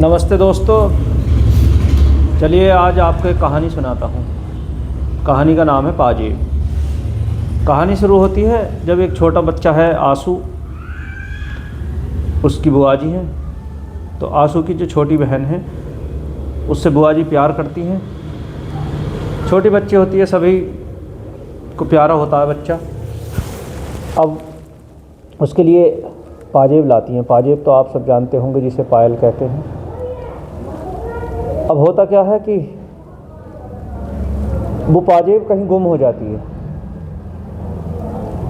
नमस्ते दोस्तों, चलिए आज आपको एक कहानी सुनाता हूँ। कहानी का नाम है पाजेब। कहानी शुरू होती है जब एक छोटा बच्चा है आंसू, उसकी बुआ जी हैं। तो आंसू की जो छोटी बहन है उससे बुआ जी प्यार करती हैं। छोटी बच्ची होती है, सभी को प्यारा होता है बच्चा। अब उसके लिए पाजेब लाती हैं। पाजेब तो आप सब जानते होंगे, जिसे पायल कहते हैं। अब होता क्या है कि वो पाजेब कहीं गुम हो जाती है।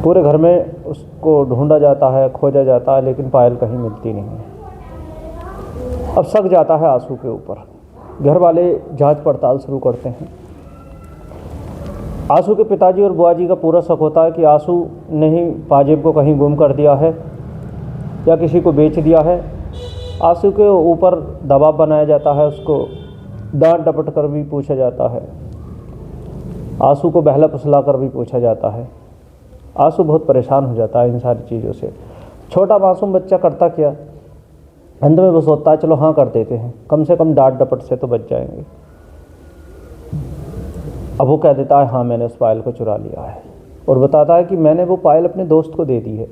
पूरे घर में उसको ढूंढा जाता है, खोजा जाता है, लेकिन पायल कहीं मिलती नहीं है। अब शक जाता है आंसू के ऊपर। घर वाले जांच पड़ताल शुरू करते हैं। आंसू के पिताजी और बुआ जी का पूरा शक होता है कि आंसू ने ही पाजेब को कहीं गुम कर दिया है या किसी को बेच दिया है। आंसू के ऊपर दबाव बनाया जाता है, उसको डांट डपट कर भी पूछा जाता है, आंसू को बहला फुसला कर भी पूछा जाता है। आंसू बहुत परेशान हो जाता है इन सारी चीज़ों से। छोटा मासूम बच्चा करता क्या, अंत में वो सोचता है चलो हाँ कर देते हैं, कम से कम डांट डपट से तो बच जाएंगे। अब वो कह देता है हाँ मैंने उस पायल को चुरा लिया है, और बताता है कि मैंने वो पायल अपने दोस्त को दे दी है।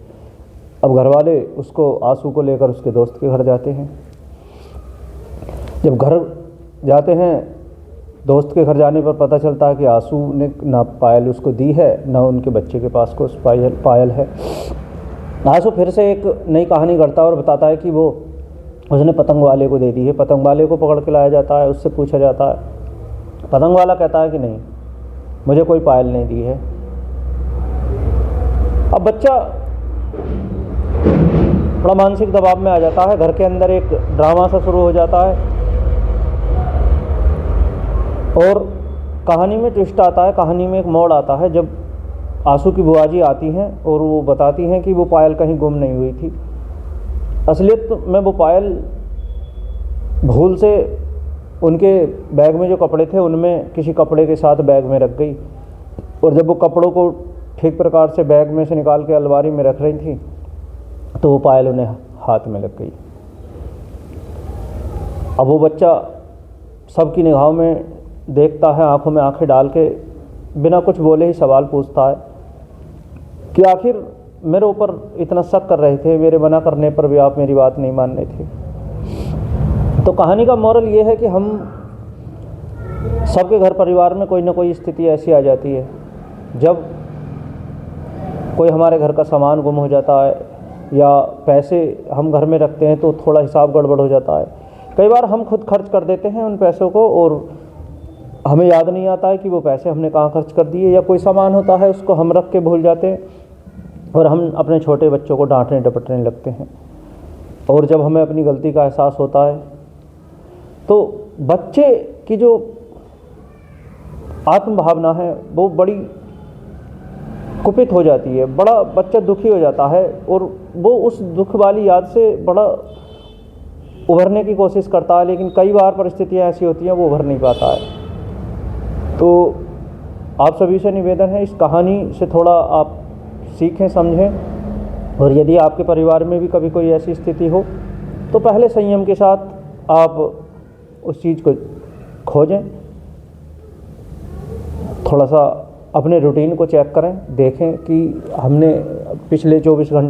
अब घर वाले उसको आंसू को लेकर उसके दोस्त के घर जाते हैं। जब घर जाते हैं, दोस्त के घर जाने पर पता चलता है कि आंसू ने ना पायल उसको दी है, ना उनके बच्चे के पास को पायल है। आंसू फिर से एक नई कहानी करता है और बताता है कि वो उसने पतंग वाले को दे दी है। पतंग वाले को पकड़ के लाया जाता है, उससे पूछा जाता है। पतंग वाला कहता है कि नहीं, मुझे कोई पायल नहीं दी है। अब बच्चा थोड़ा मानसिक दबाव में आ जाता है। घर के अंदर एक ड्रामा सा शुरू हो जाता है और कहानी में ट्विस्ट आता है। कहानी में एक मोड़ आता है जब आंसू की बुआ जी आती हैं और वो बताती हैं कि वो पायल कहीं गुम नहीं हुई थी। असलियत में वो पायल भूल से उनके बैग में जो कपड़े थे उनमें किसी कपड़े के साथ बैग में रख गई, और जब वो कपड़ों को ठीक प्रकार से बैग में से निकाल के अलमारी में रख रही थी तो वो पायल उन्हें हाथ में लग गई। अब वो बच्चा सबकी निगाहों में देखता है, आंखों में आंखें डाल के बिना कुछ बोले ही सवाल पूछता है कि आखिर मेरे ऊपर इतना शक कर रहे थे, मेरे मना करने पर भी आप मेरी बात नहीं मान रहे थे। तो कहानी का मोरल ये है कि हम सबके घर परिवार में कोई ना कोई स्थिति ऐसी आ जाती है जब कोई हमारे घर का सामान गुम हो जाता है या पैसे हम घर में रखते हैं तो थोड़ा हिसाब गड़बड़ हो जाता है। कई बार हम खुद खर्च कर देते हैं उन पैसों को और हमें याद नहीं आता है कि वो पैसे हमने कहाँ खर्च कर दिए, या कोई सामान होता है उसको हम रख के भूल जाते हैं और हम अपने छोटे बच्चों को डांटने डपटने लगते हैं। और जब हमें अपनी गलती का एहसास होता है तो बच्चे की जो आत्म भावना है वो बड़ी कुपित हो जाती है। बड़ा बच्चा दुखी हो जाता है और वो उस दुख वाली याद से बड़ा उभरने की कोशिश करता है, लेकिन कई बार परिस्थितियाँ ऐसी होती हैं वो उभर नहीं पाता है। तो आप सभी से निवेदन है, इस कहानी से थोड़ा आप सीखें, समझें, और यदि आपके परिवार में भी कभी कोई ऐसी स्थिति हो तो पहले संयम के साथ आप उस चीज़ को खोजें। थोड़ा सा अपने रूटीन को चेक करें, देखें कि हमने पिछले 24 घंटे